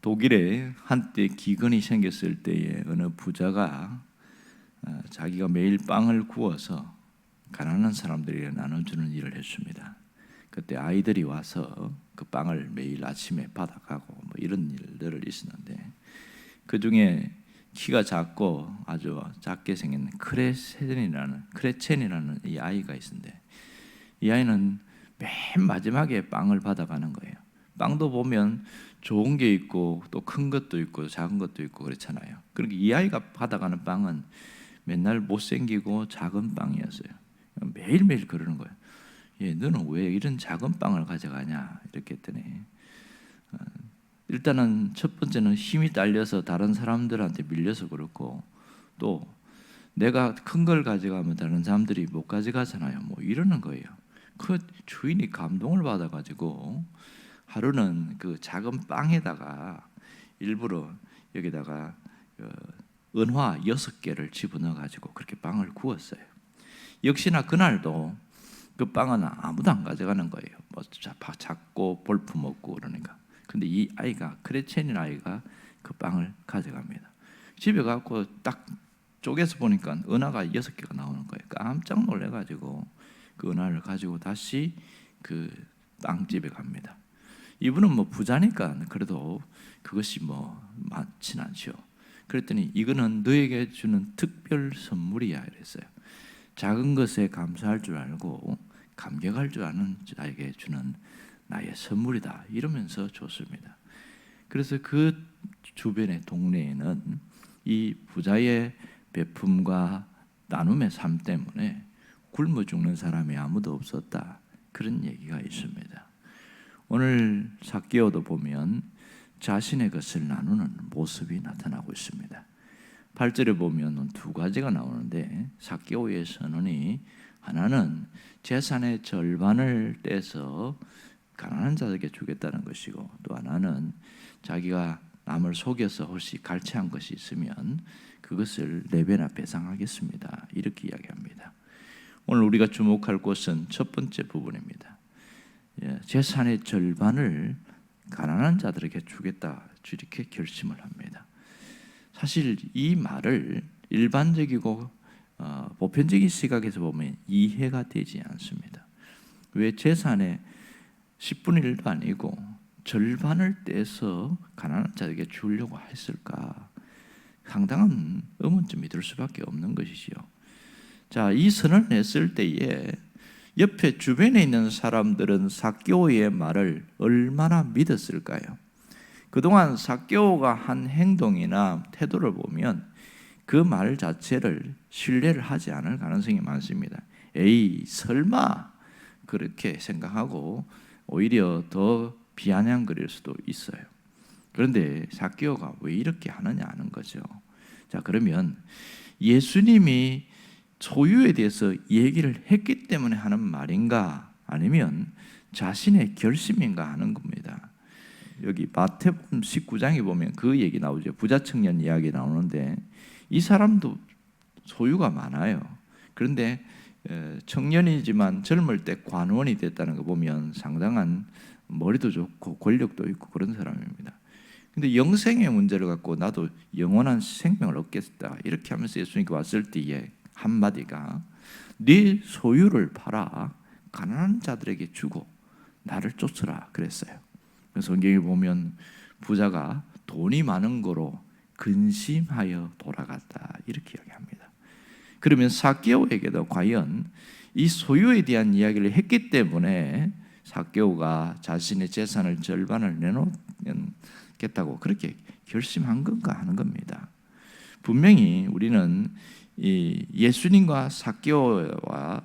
독일에 한때 기근이 생겼을 때에 어느 부자가 자기가 매일 빵을 구워서 가난한 사람들에게 나눠주는 일을 했습니다. 그때 아이들이 와서 그 빵을 매일 아침에 받아가고 뭐 이런 일들을 있었는데, 그 중에 키가 작고 아주 작게 생긴 크레첸이라는 이 아이가 있었는데, 이 아이는 맨 마지막에 빵을 받아가는 거예요. 빵도 보면 좋은 게 있고 또 큰 것도 있고 작은 것도 있고 그렇잖아요. 그러니까 이 아이가 받아가는 빵은 맨날 못생기고 작은 빵이었어요. 매일매일 그러는 거예요. 너는 왜 이런 작은 빵을 가져가냐 이렇게 했더니, 일단은 첫 번째는 힘이 딸려서 다른 사람들한테 밀려서 그렇고, 또 내가 큰 걸 가져가면 다른 사람들이 못 가져가잖아요. 뭐 이러는 거예요. 그 주인이 감동을 받아가지고 하루는 그 작은 빵에다가 일부러 여기다가 은화 6개를 집어넣어가지고 그렇게 빵을 구웠어요. 역시나 그날도 그 빵은 아무도 안 가져가는 거예요. 뭐 작고 볼품 없고 그러니까. 근데 이 아이가, 크레첸인 아이가 그 빵을 가져갑니다. 집에 가고 딱 쪼개서 보니까 은하가 6개가 나오는 거예요. 깜짝 놀래가지고 그 은하를 가지고 다시 그 빵집에 갑니다. 이분은 뭐 부자니까 그래도 그것이 뭐 많진 않죠. 그랬더니 이거는 너에게 주는 특별 선물이야 이랬어요. 작은 것에 감사할 줄 알고 감격할 줄 아는 자에게 주는 나의 선물이다 이러면서 줬습니다. 그래서 그 주변의 동네에는 이 부자의 베품과 나눔의 삶 때문에 굶어 죽는 사람이 아무도 없었다, 그런 얘기가 있습니다. 오늘 삭개오도 보면 자신의 것을 나누는 모습이 나타나고 있습니다. 8절에 보면 두 가지가 나오는데, 삭개오의 선언이 하나는 재산의 절반을 떼서 가난한 자에게 주겠다는 것이고, 또 하나는 자기가 남을 속여서 혹시 갈취한 것이 있으면 그것을 4배나 배상하겠습니다, 이렇게 이야기합니다. 오늘 우리가 주목할 곳은 첫 번째 부분입니다. 재산의 절반을 가난한 자들에게 주겠다, 이렇게 결심을 합니다. 사실 이 말을 일반적이고 보편적인 시각에서 보면 이해가 되지 않습니다. 왜 재산의 10분의 1도 아니고 절반을 떼서 가난한 자에게 주려고 했을까? 상당한 의문점이 들 수밖에 없는 것이지요. 자, 이 선언을 냈을 때에 옆에 주변에 있는 사람들은 삭개오의 말을 얼마나 믿었을까요? 그동안 삭개오가 한 행동이나 태도를 보면 그 말 자체를 신뢰를 하지 않을 가능성이 많습니다. 에이, 설마, 그렇게 생각하고 오히려 더 비아냥거릴 수도 있어요. 그런데 삭개오가 왜 이렇게 하느냐 하는 거죠. 자, 그러면 예수님이 소유에 대해서 얘기를 했기 때문에 하는 말인가, 아니면 자신의 결심인가 하는 겁니다. 여기 마태복음 19장에 보면 그 얘기 나오죠. 부자 청년 이야기 나오는데, 이 사람도 소유가 많아요. 그런데 청년이지만 젊을 때 관원이 됐다는 거 보면 상당한 머리도 좋고 권력도 있고 그런 사람입니다. 근데 영생의 문제를 갖고 나도 영원한 생명을 얻겠다 이렇게 하면서 예수님께 왔을 때에 한마디가, 네 소유를 팔아 가난한 자들에게 주고 나를 쫓으라 그랬어요. 그래서 성경에 보면 부자가 돈이 많은 거로 근심하여 돌아갔다 이렇게 이야기합니다. 그러면 삭개오에게도 과연 이 소유에 대한 이야기를 했기 때문에 삭개오가 자신의 재산을 절반을 내놓겠다고 그렇게 결심한 건가 하는 겁니다. 분명히 우리는 이 예수님과 삭개오와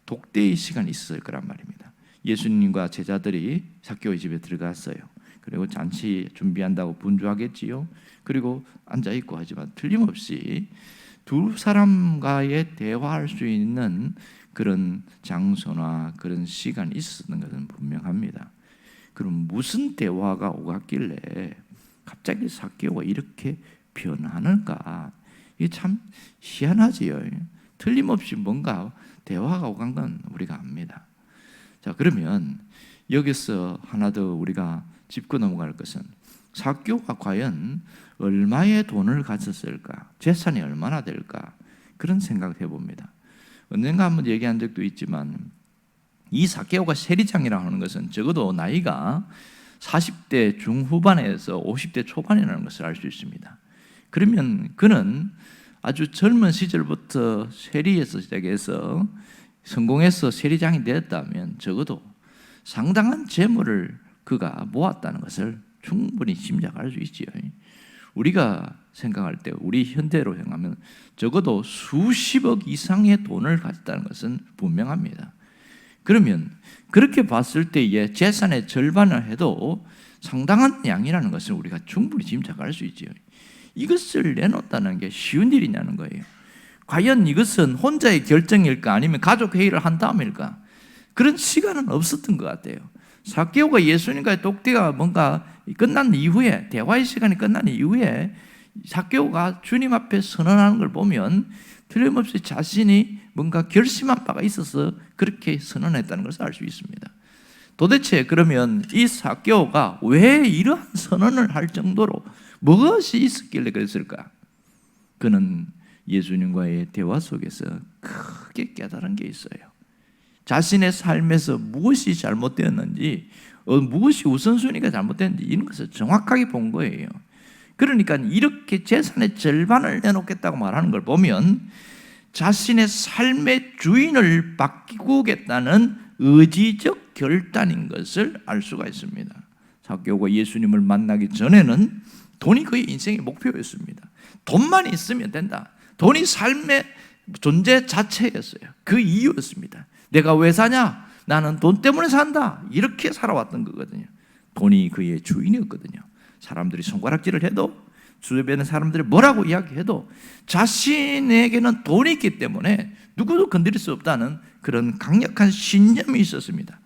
독대의 시간이 있을 거란 말입니다. 예수님과 제자들이 삭개오의 집에 들어갔어요. 그리고 잔치 준비한다고 분주하겠지요. 그리고 앉아있고 하지만 틀림없이 두 사람과의 대화할 수 있는 그런 장소나 그런 시간이 있었던 것은 분명합니다. 그럼 무슨 대화가 오갔길래 갑자기 삭개오가 이렇게 변하는가? 이게 참 희한하지요. 틀림없이 뭔가 대화가 오간 건 우리가 압니다. 자, 그러면 여기서 하나 더 우리가 짚고 넘어갈 것은, 삭개오가 과연 얼마의 돈을 가졌을까? 재산이 얼마나 될까? 그런 생각을 해봅니다. 언젠가 한번 얘기한 적도 있지만 이 삭개오가 세리장이라고 하는 것은 적어도 나이가 40대 중후반에서 50대 초반이라는 것을 알 수 있습니다. 그러면 그는 아주 젊은 시절부터 세리에서 시작해서 성공해서 세리장이 되었다면 적어도 상당한 재물을 그가 모았다는 것을 충분히 짐작할 수 있지요. 우리가 생각할 때 우리 현대로 생각하면 적어도 수십억 이상의 돈을 가졌다는 것은 분명합니다. 그러면 그렇게 봤을 때의 재산의 절반을 해도 상당한 양이라는 것을 우리가 충분히 짐작할 수 있지요. 이것을 내놓았다는 게 쉬운 일이냐는 거예요. 과연 이것은 혼자의 결정일까 아니면 가족 회의를 한 다음일까? 그런 시간은 없었던 것 같아요. 삭개오가 예수님과의 독대가 뭔가 끝난 이후에, 대화의 시간이 끝난 이후에 삭개오가 주님 앞에 선언하는 걸 보면 틀림없이 자신이 뭔가 결심한 바가 있어서 그렇게 선언했다는 것을 알 수 있습니다. 도대체 그러면 이 삭개오가 왜 이러한 선언을 할 정도로 무엇이 있었길래 그랬을까? 그는 예수님과의 대화 속에서 크게 깨달은 게 있어요. 자신의 삶에서 무엇이 잘못되었는지, 무엇이 우선순위가 잘못됐는지 이런 것을 정확하게 본 거예요. 그러니까 이렇게 재산의 절반을 내놓겠다고 말하는 걸 보면 자신의 삶의 주인을 바꾸겠다는 의지적 결단인 것을 알 수가 있습니다. 삭개오가 예수님을 만나기 전에는 돈이 그의 인생의 목표였습니다. 돈만 있으면 된다. 돈이 삶의 존재 자체였어요. 그 이유였습니다. 내가 왜 사냐? 나는 돈 때문에 산다. 이렇게 살아왔던 거거든요. 돈이 그의 주인이었거든요. 사람들이 손가락질을 해도, 주변의 사람들이 뭐라고 이야기해도 자신에게는 돈이 있기 때문에 누구도 건드릴 수 없다는 그런 강력한 신념이 있었습니다.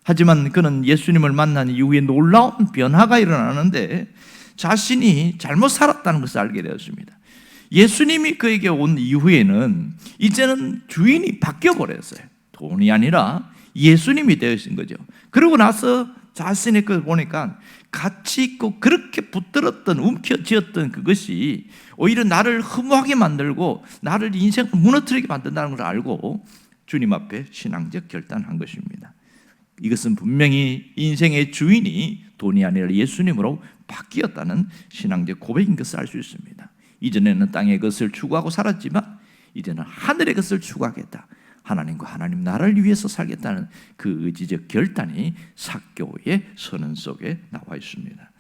하지만 그는 예수님을 만난 이후에 놀라운 변화가 일어나는데 자신이 잘못 살았다는 것을 알게 되었습니다. 예수님이 그에게 온 이후에는 이제는 주인이 바뀌어버렸어요. 돈이 아니라 예수님이 되어진 거죠. 그러고 나서 자신의 걸 보니까 가치 있고 그렇게 붙들었던, 움켜쥐었던 그것이 오히려 나를 허무하게 만들고 나를 인생을 무너뜨리게 만든다는 걸 알고 주님 앞에 신앙적 결단한 것입니다. 이것은 분명히 인생의 주인이 돈이 아니라 예수님으로 바뀌었다는 신앙적 고백인 것을 알 수 있습니다. 이전에는 땅의 것을 추구하고 살았지만 이제는 하늘의 것을 추구하겠다. 하나님과 하나님 나라를 위해서 살겠다는 그 의지적 결단이 삭개오의 선언 속에 나와 있습니다.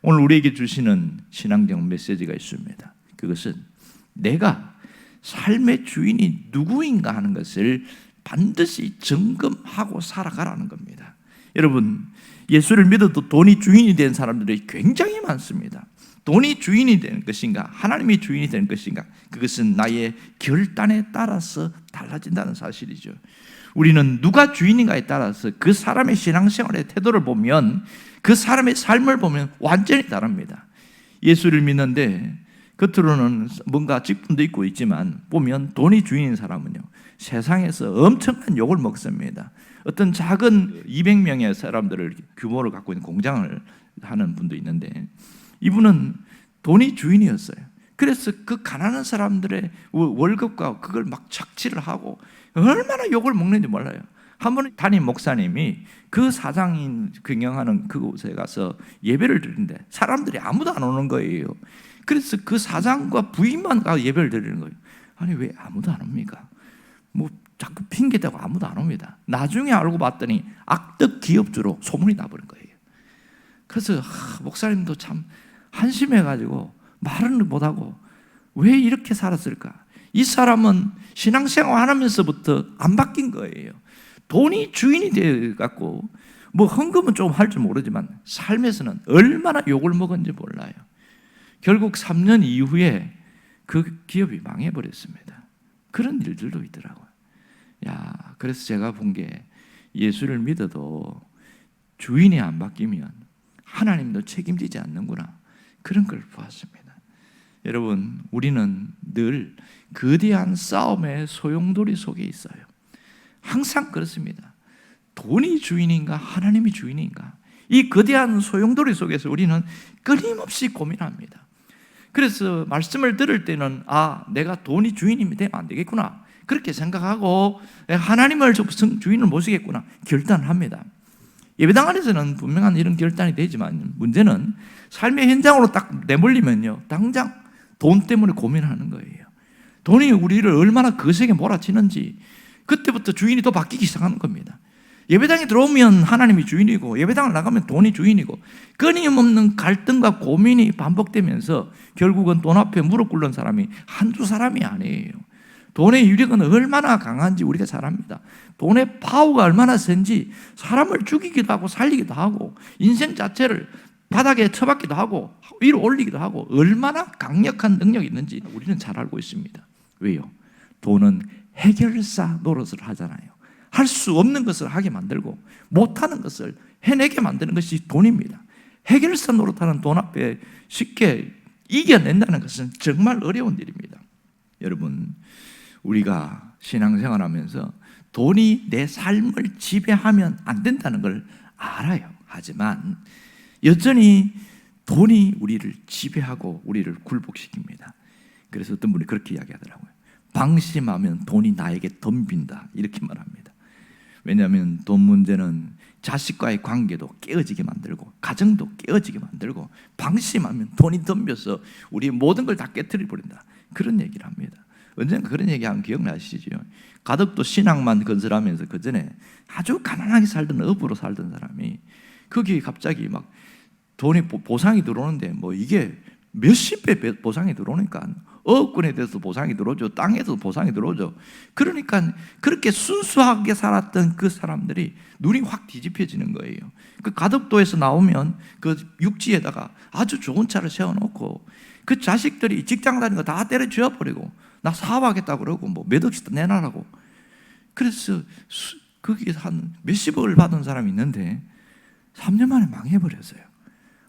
오늘 우리에게 주시는 신앙적 메시지가 있습니다. 그것은 내가 삶의 주인이 누구인가 하는 것을 반드시 점검하고 살아가라는 겁니다. 여러분, 예수를 믿어도 돈이 주인이 된 사람들이 굉장히 많습니다. 돈이 주인이 되는 것인가, 하나님이 주인이 되는 것인가, 그것은 나의 결단에 따라서 달라진다는 사실이죠. 우리는 누가 주인인가에 따라서 그 사람의 신앙생활의 태도를 보면, 그 사람의 삶을 보면 완전히 다릅니다. 예수를 믿는데 겉으로는 뭔가 직분도 있고 있지만 보면 돈이 주인인 사람은요, 세상에서 엄청난 욕을 먹습니다. 어떤 작은 200명의 사람들을 규모를 갖고 있는 공장을 하는 분도 있는데 이분은 돈이 주인이었어요. 그래서 그 가난한 사람들의 월급과 그걸 막 착취를 하고 얼마나 욕을 먹는지 몰라요. 한 번 담임 목사님이 그 사장인 경영하는 그곳에 가서 예배를 드리는데 사람들이 아무도 안 오는 거예요. 그래서 그 사장과 부인만 가서 예배를 드리는 거예요. 아니 왜 아무도 안 옵니까? 뭐 자꾸 핑계대고 아무도 안 옵니다. 나중에 알고 봤더니 악덕 기업주로 소문이 나버린 거예요. 그래서 목사님도 참 한심해가지고 말은 못하고 왜 이렇게 살았을까? 이 사람은 신앙생활 하면서부터 안 바뀐 거예요. 돈이 주인이 되어갖고 뭐 헌금은 좀 할 줄 모르지만 삶에서는 얼마나 욕을 먹었는지 몰라요. 결국 3년 이후에 그 기업이 망해버렸습니다. 그런 일들도 있더라고요. 그래서 제가 본 게 예수를 믿어도 주인이 안 바뀌면 하나님도 책임지지 않는구나, 그런 걸 보았습니다. 여러분, 우리는 늘 거대한 싸움의 소용돌이 속에 있어요. 항상 그렇습니다. 돈이 주인인가 하나님이 주인인가, 이 거대한 소용돌이 속에서 우리는 끊임없이 고민합니다. 그래서 말씀을 들을 때는 내가 돈이 주인이 되면 안 되겠구나, 그렇게 생각하고 하나님을 주인을 모시겠구나 결단합니다. 예배당 안에서는 분명한 이런 결단이 되지만 문제는 삶의 현장으로 딱 내몰리면요, 당장 돈 때문에 고민하는 거예요. 돈이 우리를 얼마나 거세게 몰아치는지 그때부터 주인이 또 바뀌기 시작하는 겁니다. 예배당에 들어오면 하나님이 주인이고 예배당을 나가면 돈이 주인이고 끊임없는 갈등과 고민이 반복되면서 결국은 돈 앞에 무릎 꿇는 사람이 한두 사람이 아니에요. 돈의 유력은 얼마나 강한지 우리가 잘 압니다. 돈의 파워가 얼마나 센지 사람을 죽이기도 하고 살리기도 하고 인생 자체를 바닥에 처박기도 하고 위로 올리기도 하고 얼마나 강력한 능력이 있는지 우리는 잘 알고 있습니다. 왜요? 돈은 해결사 노릇을 하잖아요. 할 수 없는 것을 하게 만들고 못하는 것을 해내게 만드는 것이 돈입니다. 해결사 노릇하는 돈 앞에 쉽게 이겨낸다는 것은 정말 어려운 일입니다. 여러분, 우리가 신앙생활하면서 돈이 내 삶을 지배하면 안 된다는 걸 알아요. 하지만 여전히 돈이 우리를 지배하고 우리를 굴복시킵니다. 그래서 어떤 분이 그렇게 이야기하더라고요. 방심하면 돈이 나에게 덤빈다, 이렇게 말합니다. 왜냐하면 돈 문제는 자식과의 관계도 깨어지게 만들고 가정도 깨어지게 만들고 방심하면 돈이 덤벼서 우리 모든 걸 다 깨트려 버린다, 그런 얘기를 합니다. 언젠가 그런 얘기하면 기억나시죠? 가덕도 신앙만 건설하면서 그 전에 아주 가난하게 살던 어부로 살던 사람이 거기에 갑자기 막 돈이 보상이 들어오는데 뭐 이게 몇십 배 보상이 들어오니까 어업권에 대해서 보상이 들어오죠. 땅에서 보상이 들어오죠. 그러니까 그렇게 순수하게 살았던 그 사람들이 눈이 확 뒤집혀지는 거예요. 그 가덕도에서 나오면 그 육지에다가 아주 좋은 차를 세워놓고 그 자식들이 직장 다니는 거 다 때려 쥐어버리고 나 사업하겠다고 그러고 뭐 몇 억씩 내놔라고. 그래서 거기서 한 몇십억을 받은 사람이 있는데 3년 만에 망해버렸어요.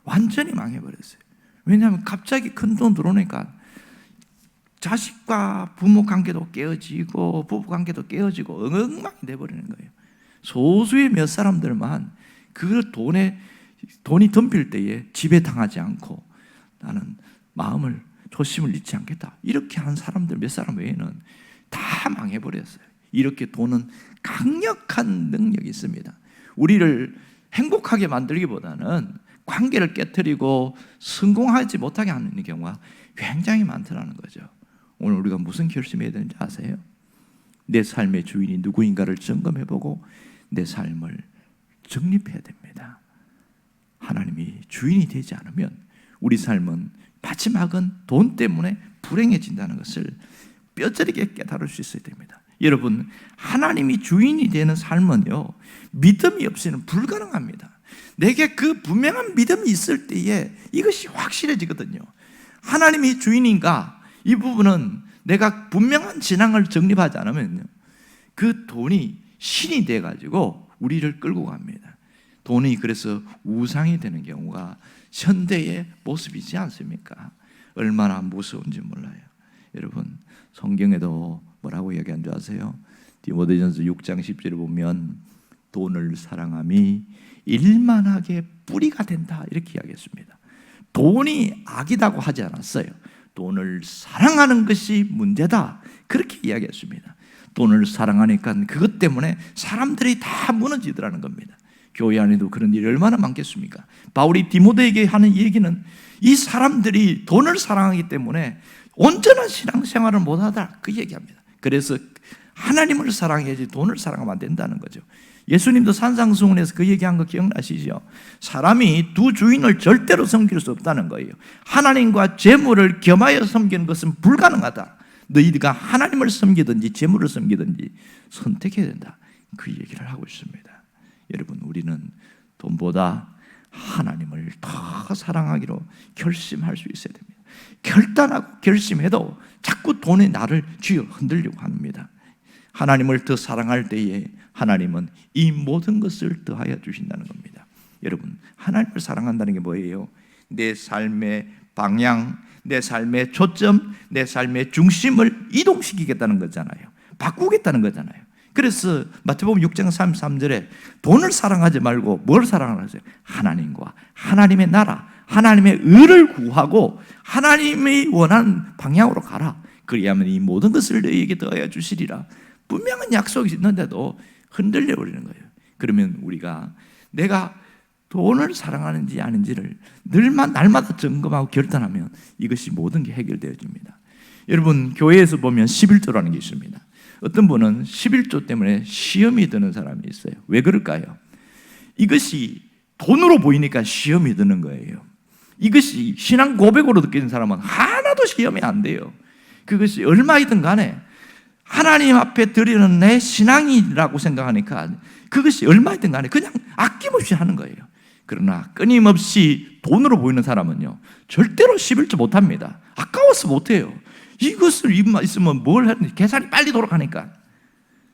완전히 망해버렸어요. 왜냐하면 갑자기 큰 돈 들어오니까 자식과 부모 관계도 깨어지고 부부 관계도 깨어지고 엉망이 돼버리는 거예요. 소수의 몇 사람들만 그 돈이 덤빌 때에 지배당하지 않고 나는 마음을 조심을 잃지 않겠다, 이렇게 한 사람들 몇 사람 외에는 다 망해버렸어요. 이렇게 돈은 강력한 능력이 있습니다. 우리를 행복하게 만들기보다는 관계를 깨트리고 성공하지 못하게 하는 경우가 굉장히 많다는 거죠. 오늘 우리가 무슨 결심해야 되는지 아세요? 내 삶의 주인이 누구인가를 점검해보고 내 삶을 정립해야 됩니다. 하나님이 주인이 되지 않으면 우리 삶은 마지막은 돈 때문에 불행해진다는 것을 뼈저리게 깨달을 수 있어야 됩니다. 여러분, 하나님이 주인이 되는 삶은요, 믿음이 없이는 불가능합니다. 내게 그 분명한 믿음이 있을 때에 이것이 확실해지거든요. 하나님이 주인인가? 이 부분은 내가 분명한 진앙을 정립하지 않으면 그 돈이 신이 돼가지고 우리를 끌고 갑니다. 돈이 그래서 우상이 되는 경우가 현대의 모습이지 않습니까? 얼마나 무서운지 몰라요. 여러분, 성경에도 뭐라고 이야기한 줄 아세요? 디모데전서 6장 10절에 보면 돈을 사랑함이 일만하게 뿌리가 된다, 이렇게 이야기했습니다. 돈이 악이라고 하지 않았어요. 돈을 사랑하는 것이 문제다, 그렇게 이야기했습니다. 돈을 사랑하니까 그것 때문에 사람들이 다 무너지더라는 겁니다. 교회 안에도 그런 일이 얼마나 많겠습니까? 바울이 디모데에게 하는 얘기는 이 사람들이 돈을 사랑하기 때문에 온전한 신앙생활을 못하다, 그 얘기합니다. 그래서 하나님을 사랑해야지 돈을 사랑하면 안 된다는 거죠. 예수님도 산상수훈에서 그 얘기한 거 기억나시죠? 사람이 두 주인을 절대로 섬길 수 없다는 거예요. 하나님과 재물을 겸하여 섬기는 것은 불가능하다. 너희가 하나님을 섬기든지 재물을 섬기든지 선택해야 된다, 그 얘기를 하고 있습니다. 여러분, 우리는 돈보다 하나님을 더 사랑하기로 결심할 수 있어야 됩니다. 결단하고 결심해도 자꾸 돈이 나를 쥐어 흔들려고 합니다. 하나님을 더 사랑할 때에 하나님은 이 모든 것을 더하여 주신다는 겁니다. 여러분, 하나님을 사랑한다는 게 뭐예요? 내 삶의 방향, 내 삶의 초점, 내 삶의 중심을 이동시키겠다는 거잖아요. 바꾸겠다는 거잖아요. 그래서 마태복음 6장 33절에 돈을 사랑하지 말고 뭘 사랑하세요? 하나님과 하나님의 나라, 하나님의 의를 구하고 하나님이 원하는 방향으로 가라. 그리하면 이 모든 것을 너희에게 더하여 주시리라. 분명한 약속이 있는데도 흔들려 버리는 거예요. 그러면 우리가 내가 돈을 사랑하는지 아닌지를 날마다 점검하고 결단하면 이것이 모든 게 해결되어집니다. 여러분, 교회에서 보면 11조라는 게 있습니다. 어떤 분은 11조 때문에 시험이 드는 사람이 있어요. 왜 그럴까요? 이것이 돈으로 보이니까 시험이 드는 거예요. 이것이 신앙 고백으로 느끼는 사람은 하나도 시험이 안 돼요. 그것이 얼마이든 간에 하나님 앞에 드리는 내 신앙이라고 생각하니까 그것이 얼마이든 간에 그냥 아낌없이 하는 거예요. 그러나 끊임없이 돈으로 보이는 사람은요, 절대로 11조 못합니다. 아까워서 못해요. 이것을 있으면 뭘 하는지 계산이 빨리 돌아가니까.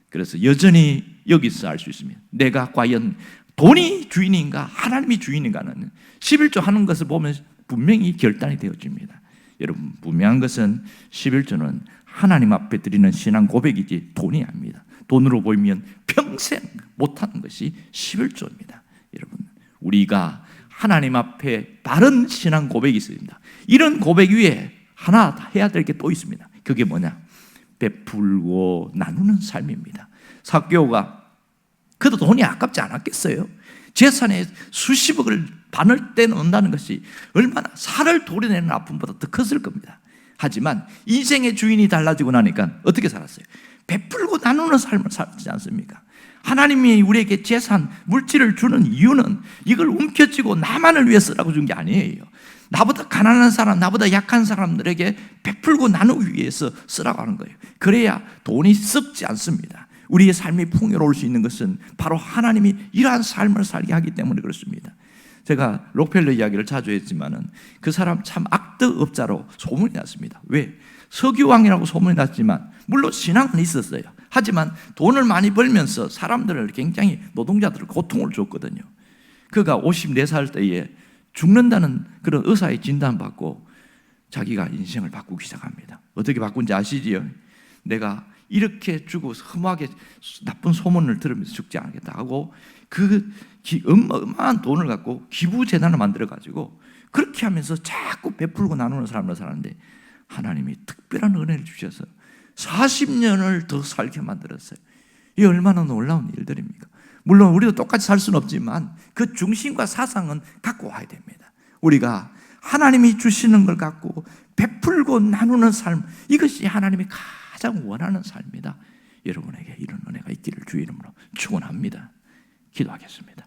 그래서 여전히 여기서 알 수 있습니다. 내가 과연 돈이 주인인가 하나님이 주인인가는 11조 하는 것을 보면 분명히 결단이 되어집니다. 여러분, 분명한 것은 11조는 하나님 앞에 드리는 신앙 고백이지 돈이 아닙니다. 돈으로 보이면 평생 못하는 것이 11조입니다. 여러분, 우리가 하나님 앞에 바른 신앙 고백이 있습니다. 이런 고백 위에 하나 해야 될 게 또 있습니다. 그게 뭐냐? 베풀고 나누는 삶입니다. 삭개오가 그도 돈이 아깝지 않았겠어요? 재산에 수십억을 반을 떼놓는다는 것이 얼마나 살을 도려내는 아픔보다 더 컸을 겁니다. 하지만 인생의 주인이 달라지고 나니까 어떻게 살았어요? 베풀고 나누는 삶을 살지 않습니까? 하나님이 우리에게 재산, 물질을 주는 이유는 이걸 움켜쥐고 나만을 위해 쓰라고 준 게 아니에요. 나보다 가난한 사람, 나보다 약한 사람들에게 베풀고 나누기 위해서 쓰라고 하는 거예요. 그래야 돈이 썩지 않습니다. 우리의 삶이 풍요로울 수 있는 것은 바로 하나님이 이러한 삶을 살게 하기 때문에 그렇습니다. 제가 록펠러 이야기를 자주 했지만은 그 사람 참 악덕업자로 소문이 났습니다. 왜? 석유왕이라고 소문이 났지만 물론 신앙은 있었어요. 하지만 돈을 많이 벌면서 사람들을 굉장히 노동자들을 고통을 줬거든요. 그가 54살 때에 죽는다는 그런 의사의 진단받고 자기가 인생을 바꾸기 시작합니다. 어떻게 바꾼지 아시지요? 내가 이렇게 죽어서 험하게 나쁜 소문을 들으면서 죽지 않겠다 하고 그 어마어마한 돈을 갖고 기부재단을 만들어가지고 그렇게 하면서 자꾸 베풀고 나누는 사람으로 사는데 하나님이 특별한 은혜를 주셔서 40년을 더 살게 만들었어요. 이게 얼마나 놀라운 일들입니까? 물론 우리도 똑같이 살 수는 없지만 그 중심과 사상은 갖고 와야 됩니다. 우리가 하나님이 주시는 걸 갖고 베풀고 나누는 삶, 이것이 하나님이 가장 원하는 삶이다. 여러분에게 이런 은혜가 있기를 주의 이름으로 축원합니다. 기도하겠습니다.